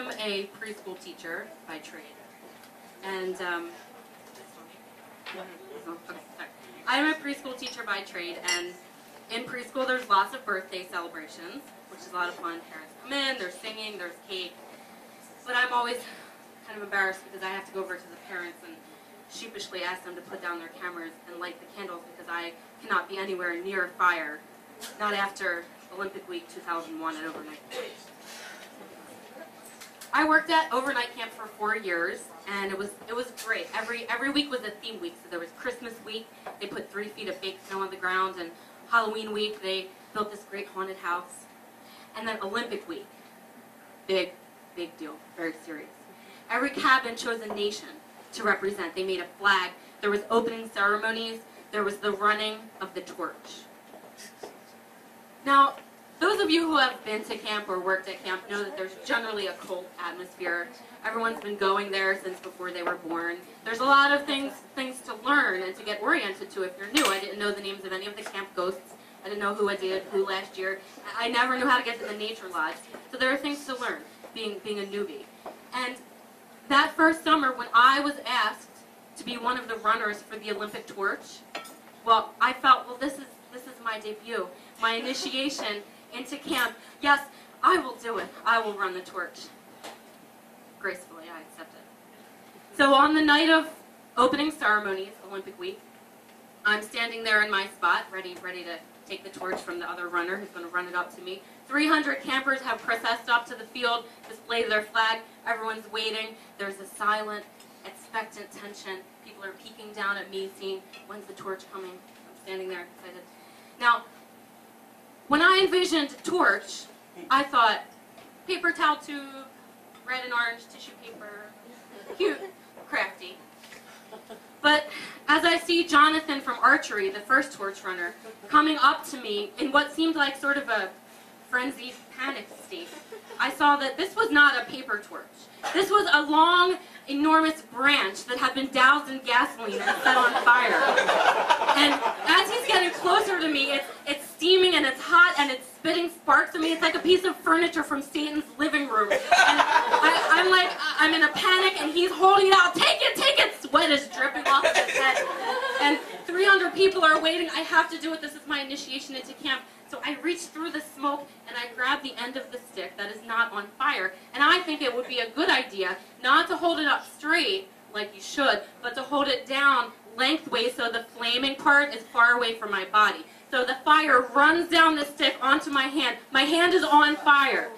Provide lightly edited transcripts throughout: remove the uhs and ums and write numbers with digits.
am a preschool teacher by trade, and I am a preschool teacher by trade, and in preschool there's lots of birthday celebrations, which is a lot of fun. Parents come in, there's singing, there's cake, but I'm always kind of embarrassed because I have to go over to the parents and sheepishly ask them to put down their cameras and light the candles because I cannot be anywhere near a fire, not after Olympic Week 2001 at overnight. I worked at overnight camp for 4 years, and it was great. Every week was a theme week. So there was Christmas week, they put 3 feet of baked snow on the ground, and Halloween week they built this great haunted house, and then Olympic week, big deal, very serious. Every cabin chose a nation to represent. They made a flag. There was opening ceremonies. There was the running of the torch. Now, those of you who have been to camp or worked at camp know that there's generally a cult atmosphere. Everyone's been going there since before they were born. There's a lot of things to learn and to get oriented to if you're new. I didn't know the names of any of the camp ghosts. I didn't know who did who last year. I never knew how to get to the nature lodge. So there are things to learn, being a newbie. And that first summer when I was asked to be one of the runners for the Olympic torch, well, I felt, well, this is my debut, my initiation into camp. Yes, I will do it. I will run the torch. Gracefully, I accepted. So on the night of opening ceremonies, Olympic week, I'm standing there in my spot, ready to take the torch from the other runner who's going to run it up to me. 300 campers have processed up to the field, displayed their flag. Everyone's waiting. There's a silent, expectant tension. People are peeking down at me, seeing when's the torch coming. I'm standing there excited. Now, when I envisioned torch, I thought paper towel tube, red and orange tissue paper, cute, crafty. But as I see Jonathan from archery, the first torch runner, coming up to me in what seemed like sort of a frenzied panic state, I saw that this was not a paper torch. This was a long, enormous branch that had been doused in gasoline and set on fire. And as he's getting closer to me, it's steaming and it's hot and it's spitting sparks at me. It's like a piece of furniture from Satan's living room. And I'm in a panic, and he's holding it out. Take it! Sweat is dripping off his head. And 300 people are waiting. I have to do it. This is my initiation into camp. So I reach through the smoke and I grab the end of the stick that is not on fire. And I think it would be a good idea not to hold it up straight like you should, but to hold it down lengthways so the flaming part is far away from my body. So the fire runs down the stick onto my hand. My hand is on fire.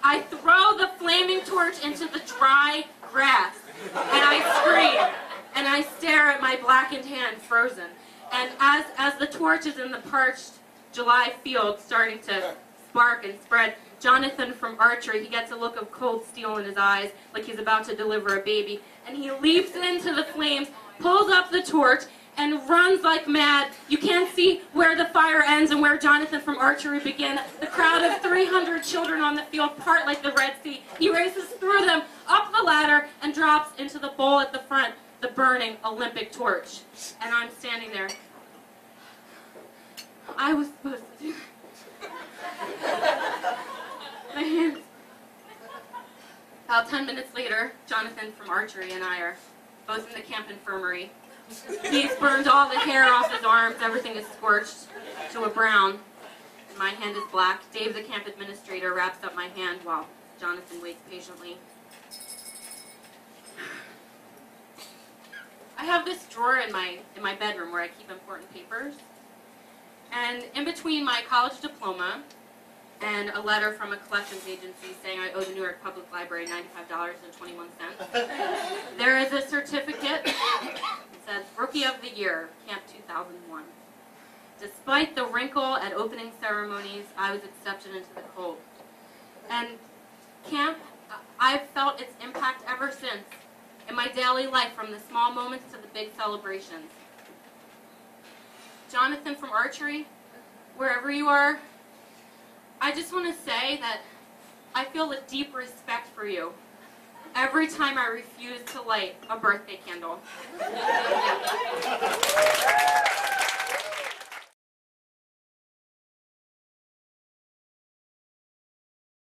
I throw the flaming torch into the dry grass, and I scream, and I stare at my blackened hand frozen. And as the torch is in the parched July field starting to spark and spread, Jonathan from archery, he gets a look of cold steel in his eyes, like he's about to deliver a baby, and he leaps into the flames, pulls up the torch, and runs like mad. You can't see where the fire ends and where Jonathan from archery began. The crowd of 300 children on the field part like the Red Sea. He races through them, up the ladder, and drops into the bowl at the front, the burning Olympic torch. And I'm standing there. I was supposed to do that. My hands. About 10 minutes later, Jonathan from archery and I are both in the camp infirmary. He's burned all the hair off his arms. Everything is scorched to a brown. And my hand is black. Dave, the camp administrator, wraps up my hand while Jonathan waits patiently. I have this drawer in my bedroom where I keep important papers. And in between my college diploma and a letter from a collections agency saying I owe the New York Public Library $95.21, there is a certificate that says Rookie of the Year, Camp 2001. Despite the wrinkle at opening ceremonies, I was accepted into the cult. And camp, I've felt its impact ever since in my daily life, from the small moments to the big celebrations. Jonathan from archery, wherever you are, I just want to say that I feel a deep respect for you every time I refuse to light a birthday candle.